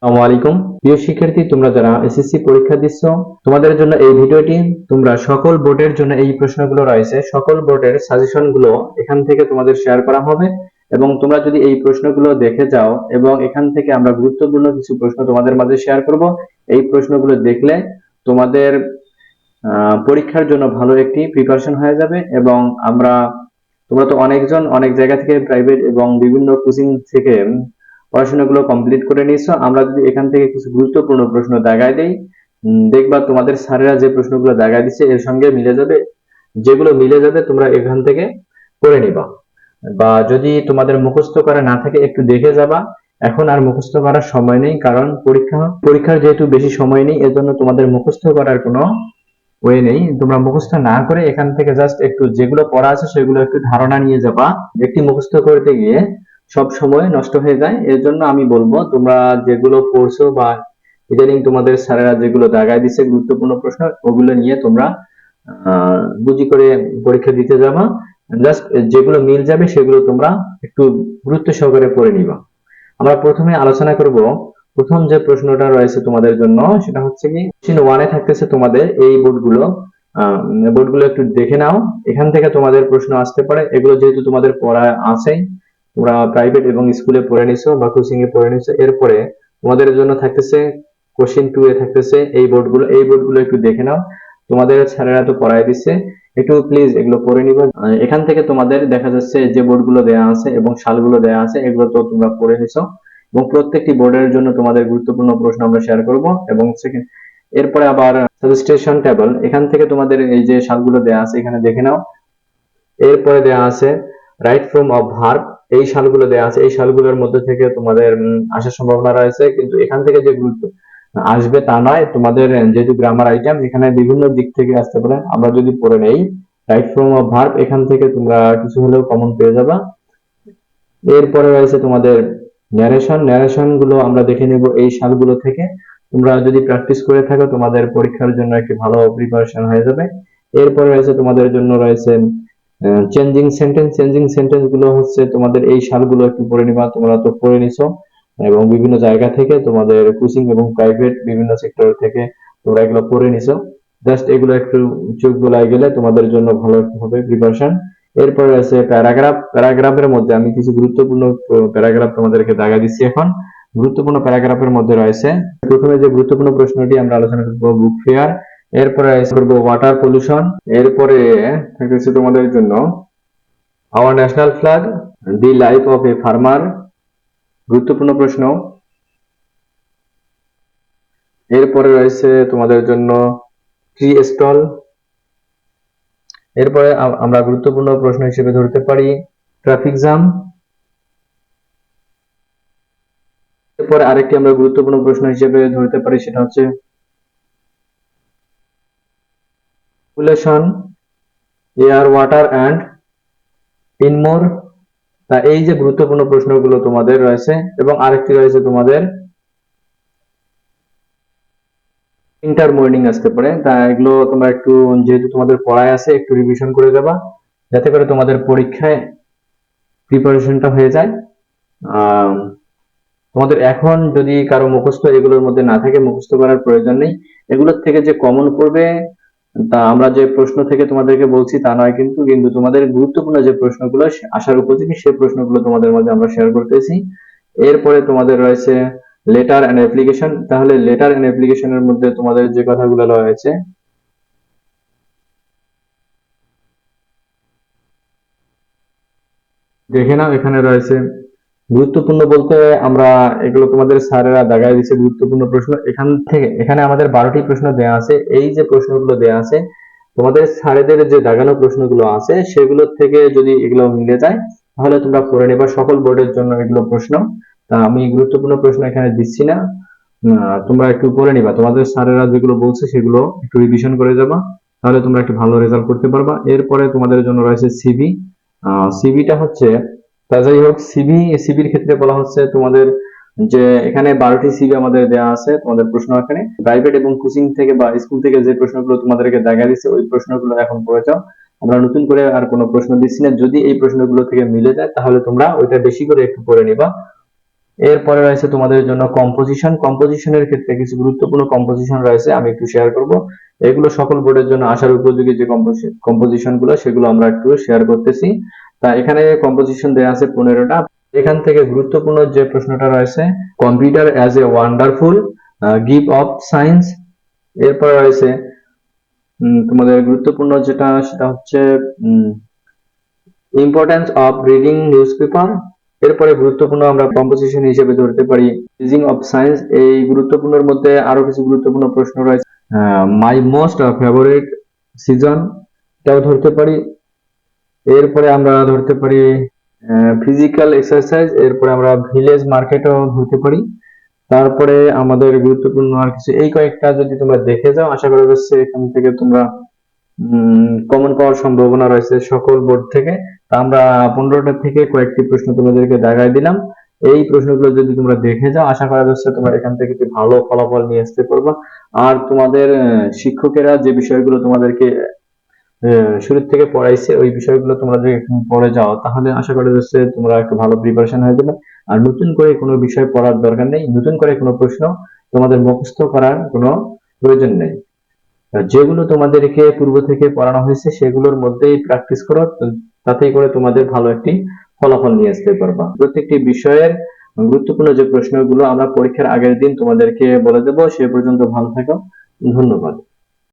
আসসালামু আলাইকুম প্রিয় শিক্ষার্থী, তোমরা যারা এসএসসি পরীক্ষা দিচ্ছ তোমাদের জন্য এই ভিডিওটি। তোমরা সকল বোর্ডের জন্য এই প্রশ্নগুলো রয়েছে, সকল বোর্ডের সাজেশন গুলো এখান থেকে তোমাদের শেয়ার করা হবে। এবং তোমরা যদি এই প্রশ্নগুলো দেখে যাও এবং এখান থেকে আমরা গুরুত্বপূর্ণ কিছু প্রশ্ন তোমাদের মাঝে শেয়ার করব, এই প্রশ্নগুলো দেখলে তোমাদের পরীক্ষার জন্য ভালো একটি প্রিপারেশন হয়ে যাবে। এবং তোমরা তো অনেকজন অনেক জায়গা থেকে প্রাইভেট এবং বিভিন্ন কোচিং থেকে পড়াশোনাগুলো কমপ্লিট করে নিয়েছো। আমরা যদি এখান থেকে কিছু গুরুত্বপূর্ণ প্রশ্ন দাগায় দেই, দেখবা তোমাদের স্যারেরা যে প্রশ্নগুলো দাগায় দিচ্ছে এর সঙ্গে মিলে যাবে। যেগুলো মিলে যাবে তোমরা এখান থেকে করে নিবা। বা যদি তোমাদের মুখস্থ করা না থাকে একটু দেখে যাবা। এখন আর মুখস্থ করার সময় নেই, কারণ পরীক্ষার যেহেতু বেশি সময় নেই, এজন্য তোমাদের মুখস্থ করার কোনো ওয়ে নেই। তোমরা মুখস্থ না করে এখান থেকে জাস্ট একটু যেগুলো পড়া আছে সেগুলো একটু ধারণা নিয়ে যাবা। একটি মুখস্থ করতে গিয়ে সব সময় নষ্ট হয়ে যায়। এর জন্য আমি বলবো তোমরা যেগুলো পড়ছো বা ইদানিং তোমাদের স্যারেরা যেগুলো দাগায় দিচ্ছে গুরুত্বপূর্ণ প্রশ্ন, ওগুলো নিয়ে তোমরা বুঝি করে পরীক্ষা দিতে যাবা। জাস্ট যেগুলো মিল যাবে সেগুলো তোমরা একটু গুরুত্ব সহকারে পড়ে নিবা। আমরা প্রথমে আলোচনা করব। প্রথম যে প্রশ্নটা রয়েছে তোমাদের জন্য সেটা হচ্ছে কি, কোশ্চেন ওয়ানে থাকতেছে তোমাদের এই বোর্ডগুলো একটু দেখে নাও। এখান থেকে তোমাদের প্রশ্ন আসতে পারে। এগুলো যেহেতু তোমাদের পড়া আছেই, তোমরা প্রাইভেট এবং স্কুলে পড়ে নিছো বা কোচিং এ পড়ে নিছো, এরপরে তোমাদের জন্য থাকতেছে কোশ্চেন 2 এ থাকতেছে এই বোর্ডগুলো একটু দেখে নাও। তোমাদের স্যারেরা তো পড়ায় দিচ্ছে, একটু প্লিজ এগুলো পড়ে নিবা। এখান থেকে তোমাদের দেখা যাচ্ছে যে বোর্ডগুলো দেয়া আছে এবং সালগুলো দেয়া আছে, এগুলো তো তোমরা পড়ে নিছো। এবং প্রত্যেকটি বোর্ডের জন্য তোমাদের গুরুত্বপূর্ণ প্রশ্ন আমরা শেয়ার করব। এবং সেকেন্ড, এরপরে আবার সাবস্টেশন টেবল, এখান থেকে তোমাদের এই যে সালগুলো দেয়া আছে এখানে দেখে নাও। এরপরে দেয়া আছে রাইট ফর্ম অফ ভার্ব, এই সালগুলো দেয়া আছে। এই সালগুলোর মধ্যে থেকে তোমাদের আসার সম্ভাবনা রয়েছে, কিন্তু এখান থেকে যে গুরুত্ব আসবে তা নয়। তোমাদের যেহেতু গ্রামার আইটেম, এখানে বিভিন্ন দিক থেকে আসতে পারে। আমরা যদি পড়ে নেই রাইট ফর্ম অফ ভার্ব, এখান থেকে তোমরা কিছু হলেও কমন পেয়ে যাবা। এরপরে রয়েছে তোমাদের ন্যারেশন গুলো আমরা দেখে নেব এই সালগুলো থেকে। তোমরা যদি প্র্যাকটিস করে থাকো তোমাদের পরীক্ষার জন্য একটি ভালো প্রিপারেশন হয়ে যাবে। এরপরে রয়েছে তোমাদের জন্য রয়েছে চেঞ্জিং সেন্টেন্স গুলো হচ্ছে তোমাদের এই সালগুলো একটু পড়ে নিবা। তোমরা তো পড়ে নিছো এবং বিভিন্ন জায়গা থেকে তোমাদের কোচিং এবং প্রাইভেট বিভিন্ন সেক্টর থেকে তোমরা এগুলো পড়ে নিছো। জাস্ট এগুলো একটু চোখ গোলায় গেলে তোমাদের জন্য ভালো হবে প্রিপারেশন। এরপরে আছে প্যারাগ্রাফের মধ্যে আমি কিছু গুরুত্বপূর্ণ প্যারাগ্রাফ তোমাদেরকে দাগা দিচ্ছি এখন। গুরুত্বপূর্ণ প্যারাগ্রাফের মধ্যে রয়েছে, প্রথমে যে গুরুত্বপূর্ণ প্রশ্নটি আমরা আলোচনা করবো বুক ফেয়ার। এরপরে করবো ওয়াটার পলিউশন। এরপরে থাকতেছে তোমাদের জন্য our national flag, the life of a farmer, গুরুত্বপূর্ণ প্রশ্ন। এরপরে রয়েছে তোমাদের জন্য ট্রি স্টল। এরপরে আমরা গুরুত্বপূর্ণ প্রশ্ন হিসেবে ধরতে পারি ট্রাফিক জ্যাম। এরপরে আরেকটি আমরা গুরুত্বপূর্ণ প্রশ্ন হিসেবে ধরতে পারি, সেটা হচ্ছে পপুলেশন, এয়ার, ওয়াটার অ্যান্ড ইনমোর। তা এই যে গুরুত্বপূর্ণ প্রশ্নগুলো তোমাদের রয়েছে, এবং আরেকটি রয়েছে তোমাদের ইন্টার মর্নিং আসতে পারে। তা এগুলো তোমরা একটু, যেহেতু তোমাদের পড়ায় আছে, একটু রিভিশন করে যাবা, যাতে করে তোমাদের পরীক্ষায় প্রিপারেশনটা হয়ে যায়। আহ তোমাদের এখন যদি কারো মুখস্থ এগুলোর মধ্যে না থাকে, মুখস্থ করার প্রয়োজন নেই। এগুলোর থেকে যে কমন পড়বে তা আমরা যে প্রশ্ন থেকে তোমাদেরকে বলছি তা নয়, কিন্তু কিন্তু তোমাদের গুরুত্বপূর্ণ যে প্রশ্নগুলো আসার উপযোগী সেই প্রশ্নগুলো তোমাদের মাঝে আমরা শেয়ার করতেছি। এরপরে তোমাদের রয়েছে লেটার এন্ড অ্যাপ্লিকেশন। তাহলে লেটার এন্ড অ্যাপ্লিকেশনের মধ্যে তোমাদের যে কথাগুলো রয়েছে দেখে নাও। এখানে রয়েছে গুরুত্বপূর্ণ বলতে আমরা এগুলো তোমাদের স্যারেরা দাগায় দিচ্ছে গুরুত্বপূর্ণ প্রশ্ন। এখানে আমাদের 12টি প্রশ্ন দেয়া আছে। এই যে প্রশ্নগুলো দেয়া আছে তোমাদের স্যারেদের যে দাগানো প্রশ্নগুলো আছে সেগুলোর থেকে যদি এগুলো মিলে যায় তাহলে তোমরা পড়ে নেবা। সকল বোর্ডের জন্য এগুলো প্রশ্ন। তা আমি গুরুত্বপূর্ণ প্রশ্ন এখানে দিচ্ছি না, তোমরা একটু পড়ে নিবা। তোমাদের স্যারেরা যেগুলো বলছে সেগুলো একটু রিভিশন করে যাবা, তাহলে তোমরা একটু ভালো রেজাল্ট করতে পারবা। এরপরে তোমাদের জন্য রয়েছে সিভি। সিভিটা হচ্ছে, তা যাই হোক, সিভির ক্ষেত্রে বলা হচ্ছে তোমাদের যে এখানে 12টি সিভি আমাদের দেওয়া আছে তোমাদের প্রশ্ন এখানে। প্রাইভেট এবং কোচিং থেকে বা স্কুল থেকে যে প্রশ্নগুলো তোমাদেরকে দেখা দিচ্ছে ওই প্রশ্নগুলো এখন পড়ে যাও। আমরা নতুন করে আর কোনো প্রশ্ন দিচ্ছি না। যদি এই প্রশ্নগুলো থেকে মিলে যায় তাহলে তোমরা ওইটা বেশি করে একটু পড়ে নিবা। এরপরে রয়েছে তোমাদের জন্য কম্পোজিশন। কম্পোজিশনের ক্ষেত্রে কিছু গুরুত্বপূর্ণ কম্পোজিশন রয়েছে, আমি একটু শেয়ার করব। এগুলো সকল বোর্ডের জন্য আসার উপযোগী যে কম্পোজিশন গুলো, সেগুলো আমরা একটু শেয়ার করতেছি। তা এখানে কম্পোজিশন দেওয়া আছে 15টা। এখান থেকে গুরুত্বপূর্ণ যে প্রশ্নটা রয়েছে, computer as a wonderful gift of science. এরপর রয়েছে তোমাদের গুরুত্বপূর্ণ যেটা, সেটা হচ্ছে ইম্পর্টেন্স অফ রিডিং নিউজপেপার। এরপরে গুরুত্বপূর্ণ আমরা কম্পোজিশন হিসেবে ধরতে পারি রিডিং অফ সায়েন্স। এই গুরুত্বপূর্ণের মধ্যে আরো কিছু গুরুত্বপূর্ণ প্রশ্ন রয়েছে, মাই মোস্ট ফেভারিট সিজন, এটাও ধরতে পারি। এরপরে আমরা ধরতে পারি ফিজিক্যাল এক্সারসাইজ। এরপরে আমরা ভিলেজ মার্কেটও ধরতে পারি। তারপরে আমাদের গুরুত্বপূর্ণ আর কিছু, এই কয়েকটা যদি তোমরা দেখে যাও, আশা করা যাচ্ছে এখান থেকে তোমরা কমন পাওয়ার সম্ভাবনা রয়েছে সকল বোর্ড থেকে। তা আমরা 15টা থেকে কয়েকটি প্রশ্ন তোমাদেরকে দেখাই দিলাম। এই প্রশ্নগুলো যদি তোমরা দেখে যাও, আশা করা যাচ্ছে তোমরা এখান থেকে একটি ভালো ফলাফল নিয়ে আসতে পারবা। আর তোমাদের শিক্ষকেরা যে বিষয়গুলো তোমাদেরকে শুরু থেকে পড়াইছে, ওই বিষয়গুলো তোমরা যদি পড়ে যাও, তাহলে আশা করা যাচ্ছে তোমরা একটু ভালো প্রিপারেশন হয়ে যাবে। আর নতুন করে কোনো বিষয় পড়ার দরকার নেই, নতুন করে কোনো প্রশ্ন তোমাদের মুখস্থ করার কোনো প্রয়োজন নেই। যেগুলো তোমাদেরকে পূর্ব থেকে পড়ানো হয়েছে সেগুলোর মধ্যেই প্র্যাকটিস করো, তাতেই করে তোমাদের ভালো একটি ফলাফল নিয়ে আসতে পারবা। প্রত্যেকটি বিষয়ের গুরুত্বপূর্ণ যে প্রশ্নগুলো আমরা পরীক্ষার আগের দিন তোমাদেরকে বলে দেবো। সে পর্যন্ত ভালো থাকো, ধন্যবাদ।